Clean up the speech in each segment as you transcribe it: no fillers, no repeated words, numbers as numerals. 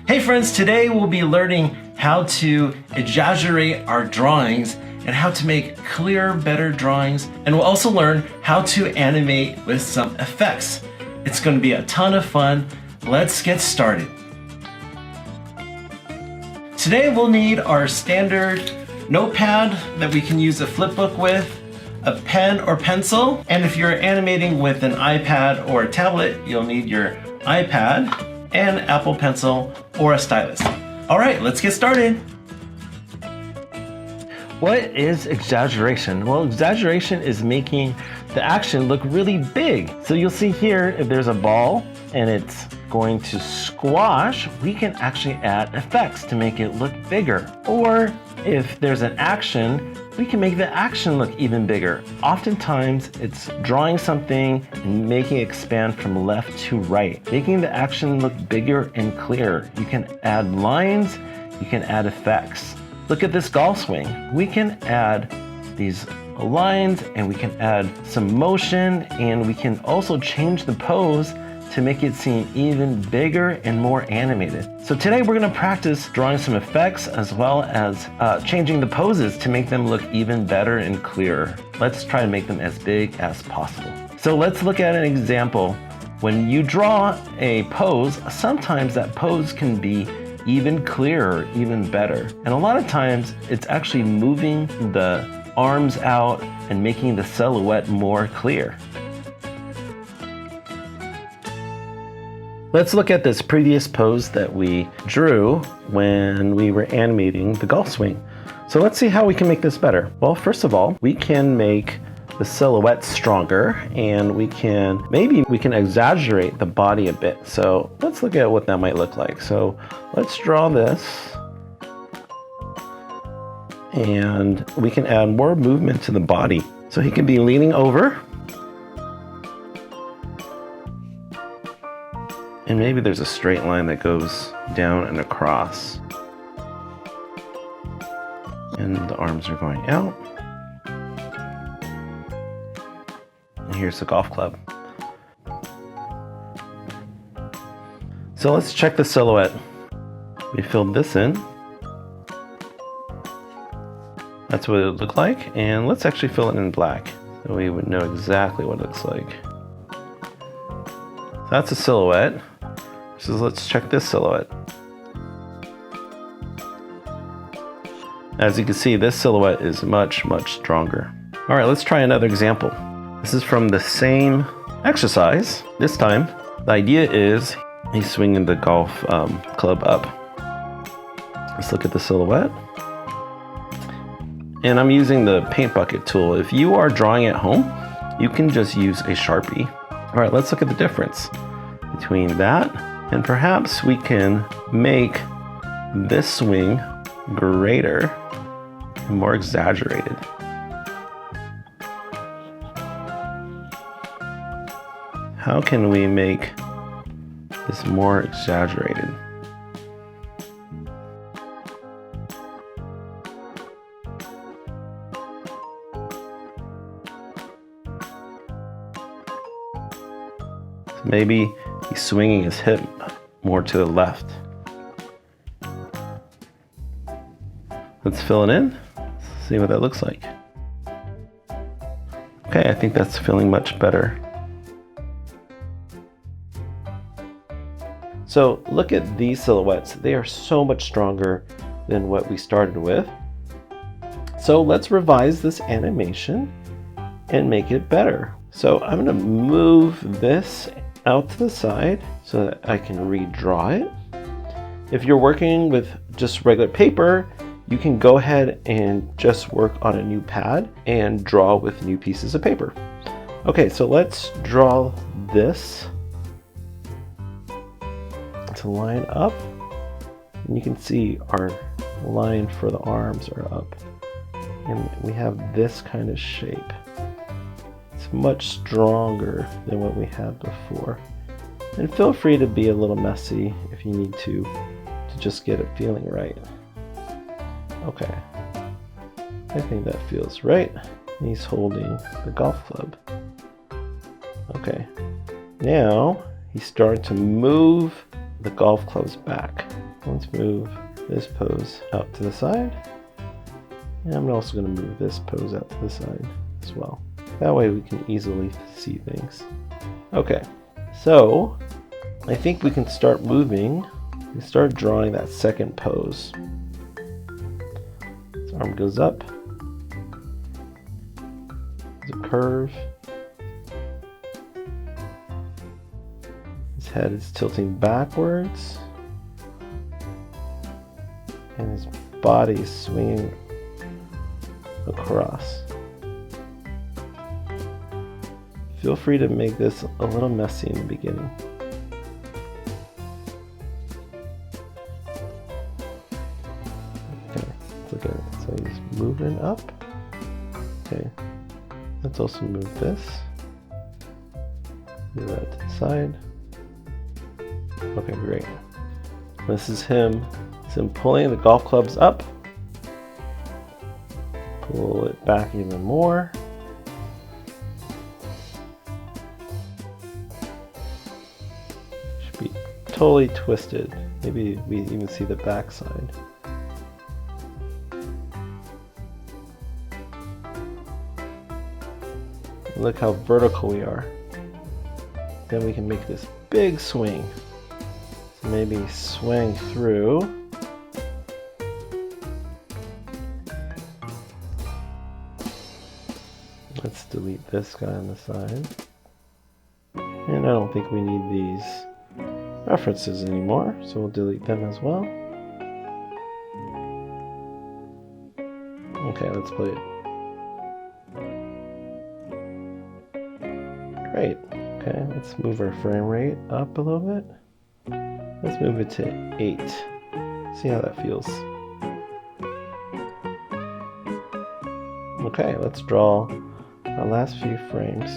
Hey friends, today we'll be learning how to exaggerate our drawings and how to make clearer, better drawings. And we'll also learn how to animate with some effects. It's going to be a ton of fun. Let's get started. Today we'll need our standard notepad that we can use a flipbook with, a pen or pencil, and if you're animating with an iPad or a tablet, you'll need your iPad, and Apple Pencil or a stylus. All right, let's get started. What is exaggeration? Well, exaggeration is making the action look really big. So you'll see here, if there's a ball and it's going to squash, we can actually add effects to make it look bigger. Or if there's an action, we can make the action look even bigger. Oftentimes, it's drawing something and making it expand from left to right, making the action look bigger and clearer. You can add lines, you can add effects. Look at this golf swing. We can add these lines and we can add some motion, and we can also change the pose to make it seem even bigger and more animated. So today we're gonna practice drawing some effects as well as changing the poses to make them look even better and clearer. Let's try to make them as big as possible. So let's look at an example. When you draw a pose, sometimes that pose can be even clearer, even better. And a lot of times it's actually moving the arms out and making the silhouette more clear. Let's look at this previous pose that we drew when we were animating the golf swing. So let's see how we can make this better. Well, first of all, we can make the silhouette stronger, and maybe we can exaggerate the body a bit. So let's look at what that might look like. So let's draw this, and we can add more movement to the body. So he can be leaning over, and maybe there's a straight line that goes down and across. And the arms are going out. And here's the golf club. So let's check the silhouette. We filled this in. That's what it would look like. And let's actually fill it in black so we would know exactly what it looks like. So that's a silhouette. So let's check this silhouette. As you can see, this silhouette is much, much stronger. All right, let's try another example. This is from the same exercise. This time, the idea is he's swinging the golf club up. Let's look at the silhouette. And I'm using the paint bucket tool. If you are drawing at home, you can just use a Sharpie. All right, let's look at the difference between that, and perhaps we can make this swing greater and more exaggerated. How can we make this more exaggerated? So maybe he's swinging his hip more to the left. Let's fill it in, see what that looks like. Okay, I think that's feeling much better. So look at these silhouettes. They are so much stronger than what we started with. So let's revise this animation and make it better. So I'm gonna move this out to the side so that I can redraw it. If you're working with just regular paper, you can go ahead and just work on a new pad and draw with new pieces of paper. Okay, so let's draw this to line up. And you can see our line for the arms are up. And we have this kind of shape. It's much stronger than what we had before. And feel free to be a little messy if you need to just get it feeling right. Okay, I think that feels right. He's holding the golf club. Okay, now he's starting to move the golf clubs back. Let's move this pose out to the side. And I'm also going to move this pose out to the side as well. That way we can easily see things. Okay, so I think we can start moving. We start drawing that second pose. His arm goes up. There's a curve. His head is tilting backwards. And his body is swinging across. Feel free to make this a little messy in the beginning. Okay, let's look at it. So he's moving up. Okay, let's also move this. Move that to the side. Okay, great. This is him. It's him pulling the golf clubs up. Pull it back even more. Should be totally twisted. Maybe we even see the back side. Look how vertical we are. Then we can make this big swing. So maybe swing through. Let's delete this guy on the side. And I don't think we need these references anymore, so we'll delete them as well. Okay, let's play it. Great. Okay, let's move our frame rate up a little bit. Let's move it to 8. See how that feels. Okay, let's draw our last few frames.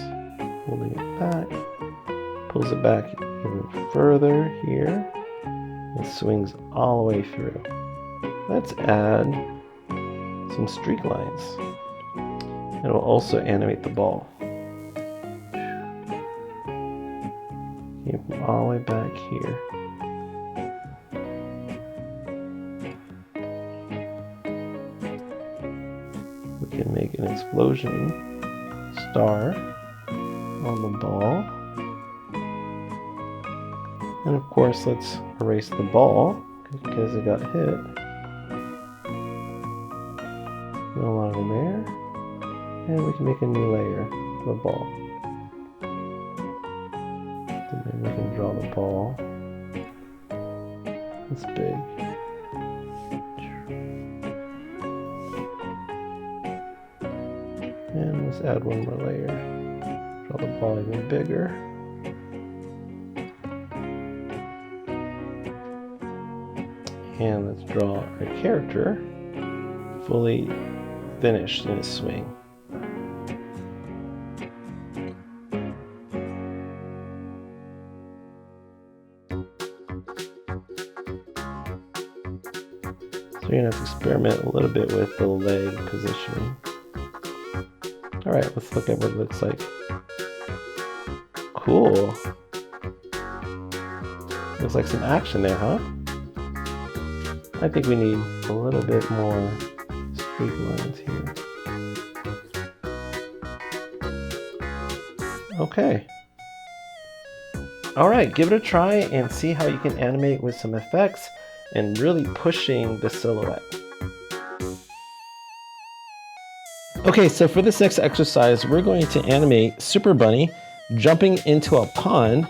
Holding it back. Pulls it back even further here. And swings all the way through. Let's add some streak lines. And we'll also animate the ball. Keep them all the way back here. We can make an explosion star on the ball. And of course, let's erase the ball because it got hit. No longer there. And we can make a new layer of the ball. Then we can draw the ball. It's big. And let's add one more layer. Draw the ball even bigger. And let's draw our character fully finished in his swing. So you're going to have to experiment a little bit with the leg positioning. Alright, let's look at what it looks like. Cool. Looks like some action there, huh? I think we need a little bit more streak lines here. Okay. Alright, give it a try and see how you can animate with some effects and really pushing the silhouette. Okay, so for this next exercise, we're going to animate Super Bunny jumping into a pond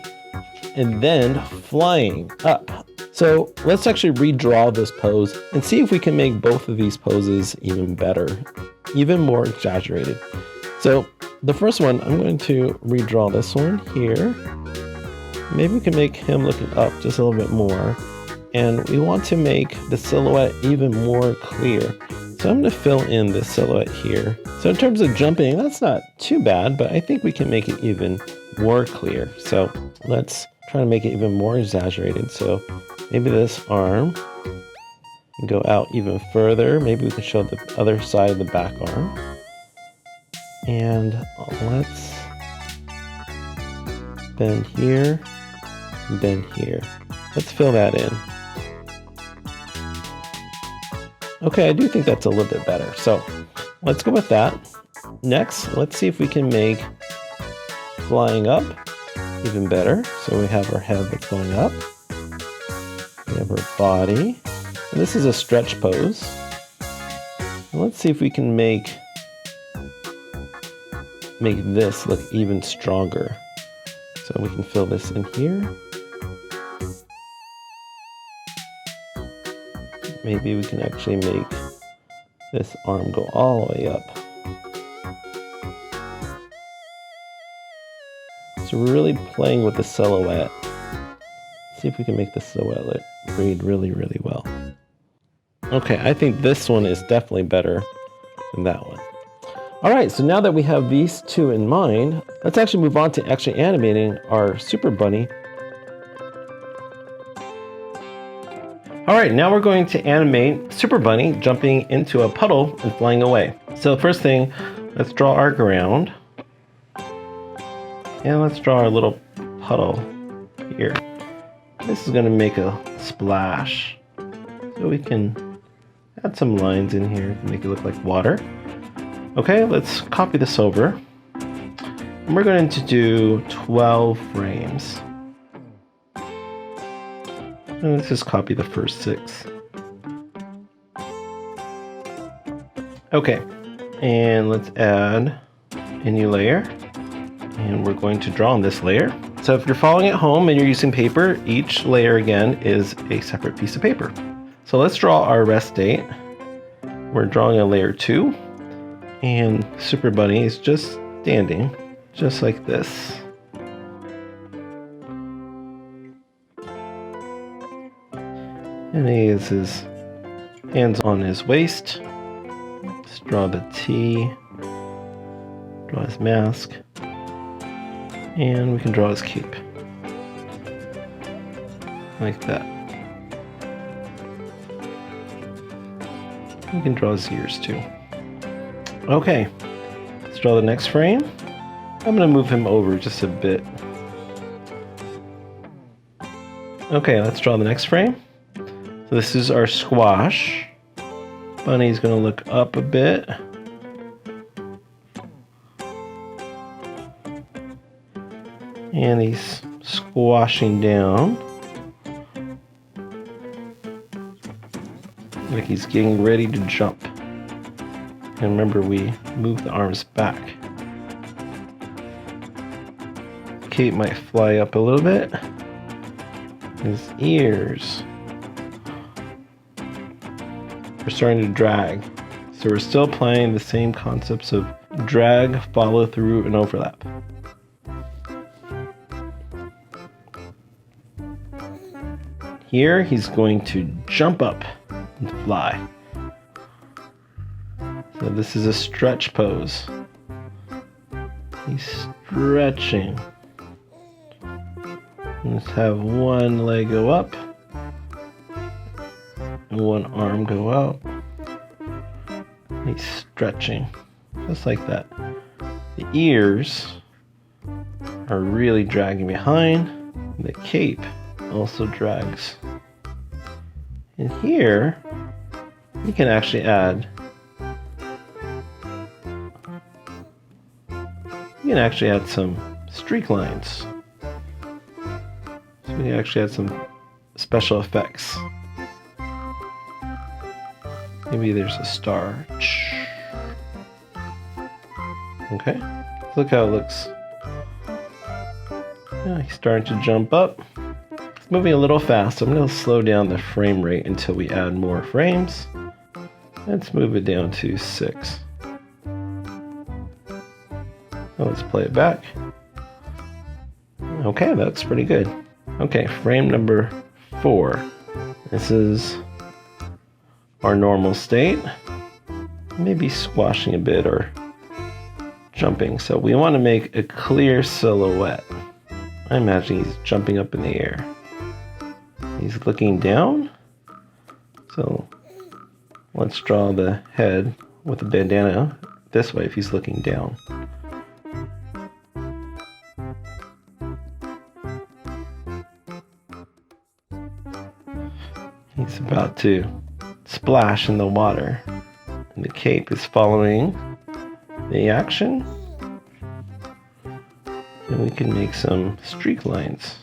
and then flying up. So let's actually redraw this pose and see if we can make both of these poses even better, even more exaggerated. So the first one, I'm going to redraw this one here. Maybe we can make him looking up just a little bit more. And we want to make the silhouette even more clear. So I'm going to fill in this silhouette here. So in terms of jumping, that's not too bad, but I think we can make it even more clear. So let's try to make it even more exaggerated. So maybe this arm can go out even further. Maybe we can show the other side of the back arm. And let's bend here, bend here. Let's fill that in. Okay, I do think that's a little bit better. So let's go with that. Next, let's see if we can make flying up even better. So we have our head that's going up. We have our body. And this is a stretch pose. And let's see if we can make this look even stronger. So we can fill this in here. Maybe we can actually make this arm go all the way up. So we're really playing with the silhouette. See if we can make the silhouette read really, really well. Okay, I think this one is definitely better than that one. All right, so now that we have these two in mind, let's actually move on to actually animating our Super Bunny. All right, now we're going to animate Super Bunny jumping into a puddle and flying away. So first thing, let's draw our ground. And let's draw our little puddle here. This is gonna make a splash. So we can add some lines in here to make it look like water. Okay, let's copy this over. And we're going to do 12 frames. And let's just copy the first 6. Okay, and let's add a new layer. And we're going to draw on this layer. So if you're following at home and you're using paper, each layer again is a separate piece of paper. So let's draw our rest date. We're drawing a layer 2. And Super Bunny is just standing, just like this. And he has his hands on his waist. Let's draw the T, draw his mask, and we can draw his cape. Like that. We can draw his ears too. Okay, let's draw the next frame. I'm going to move him over just a bit. Okay, let's draw the next frame. So this is our squash. Bunny's going to look up a bit. And he's squashing down. Like he's getting ready to jump. And remember, we move the arms back. Cape might fly up a little bit. His ears are starting to drag. So we're still playing the same concepts of drag, follow through, and overlap. Here, he's going to jump up and fly. So this is a stretch pose. He's stretching. Let's have one leg go up and one arm go out. He's stretching, just like that. The ears are really dragging behind. The cape also drags. And here, we can actually add some streak lines. So we can actually add some special effects. Maybe there's a star. Okay, look how it looks. Yeah, he's starting to jump up. It's moving a little fast, so I'm going to slow down the frame rate until we add more frames. Let's move it down to 6. Let's play it back. Okay, that's pretty good. Okay, frame number 4. This is our normal state. Maybe squashing a bit or jumping. So we want to make a clear silhouette. I imagine he's jumping up in the air. He's looking down. So let's draw the head with a bandana this way if he's looking down. He's about to splash in the water. And the cape is following the action. And we can make some streak lines.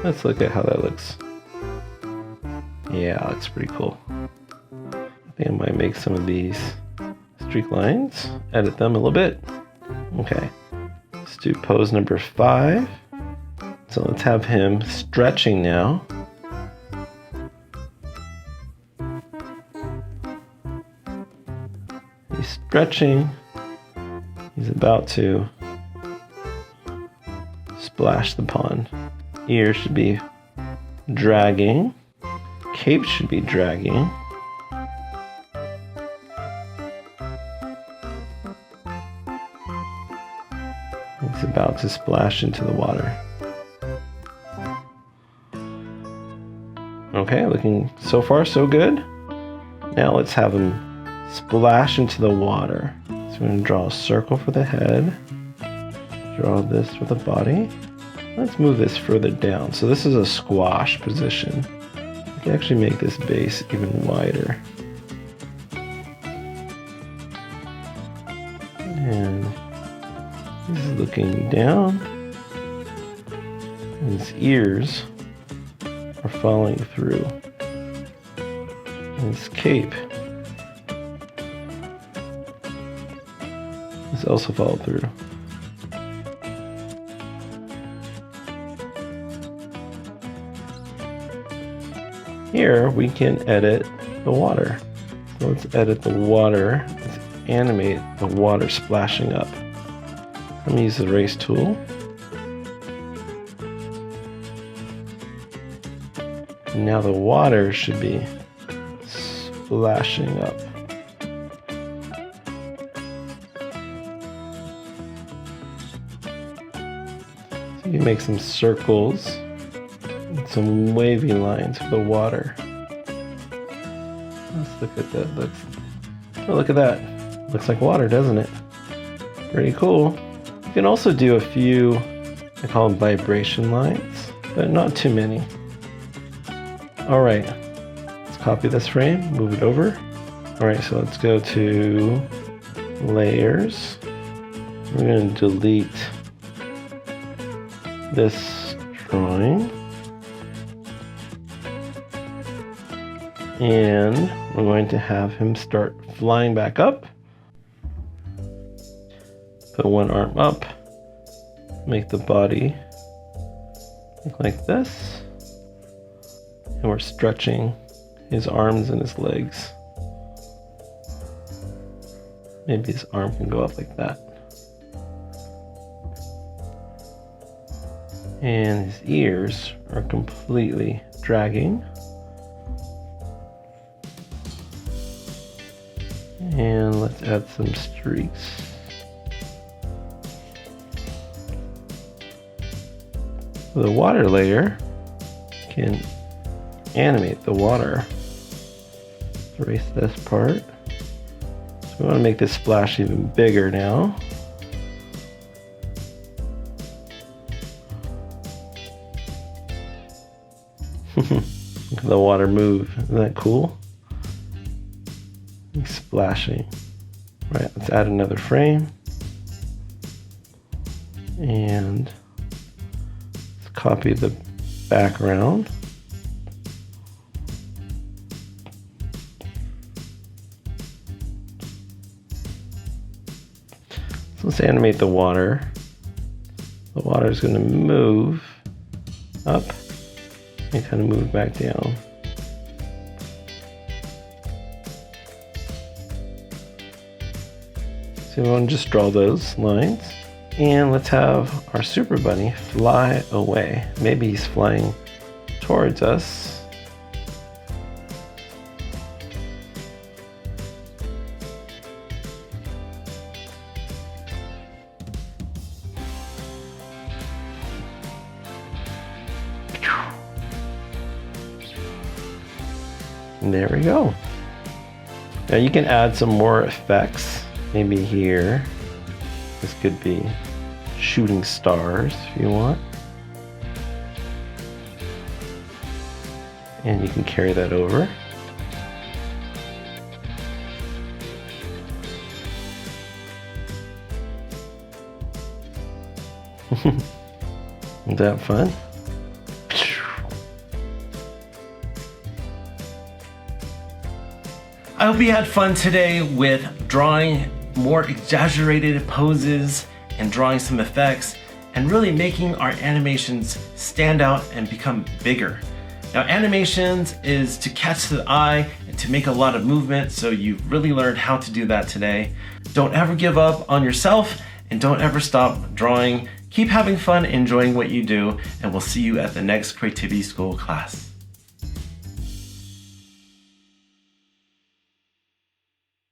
Let's look at how that looks. Yeah, it looks pretty cool. I think I might make some of these streak lines, edit them a little bit. Okay, let's do pose number 5. So let's have him stretching now. He's stretching. He's about to splash the pond. Ears should be dragging. Cape should be dragging. He's about to splash into the water. Okay, looking so far so good. Now let's have him splash into the water. So we're going to draw a circle for the head. Draw this for the body. Let's move this further down. So this is a squash position. We can actually make this base even wider. And this is looking down. And his ears are following through. And his cape is also followed through. Here we can edit the water. So let's edit the water. Let's animate the water splashing up. Let me use the erase tool. Now the water should be splashing up. So you can make some circles and some wavy lines for the water. Let's look at that. Oh, look at that. Looks like water, doesn't it? Pretty cool. You can also do a few, I call them vibration lines, but not too many. All right, let's copy this frame, move it over. All right, so let's go to layers. We're going to delete this drawing. And we're going to have him start flying back up. Put one arm up, make the body look like this. And we're stretching his arms and his legs. Maybe his arm can go up like that. And his ears are completely dragging. And let's add some streaks. The water layer can animate the water. Let's erase this part. So we want to make this splash even bigger now. Look at the water move. Isn't that cool? He's splashing. Right, let's add another frame. And let's copy the background. So let's animate the water. The water is going to move up and kind of move back down. So we want to just draw those lines. And let's have our super bunny fly away. Maybe he's flying towards us. And there we go. Now you can add some more effects. Maybe here. This could be shooting stars if you want. And you can carry that over. Isn't that fun? I hope you had fun today with drawing more exaggerated poses and drawing some effects and really making our animations stand out and become bigger. Now, animations is to catch the eye and to make a lot of movement, so you've really learned how to do that today. Don't ever give up on yourself and don't ever stop drawing. Keep having fun, enjoying what you do, and we'll see you at the next Creativity School class.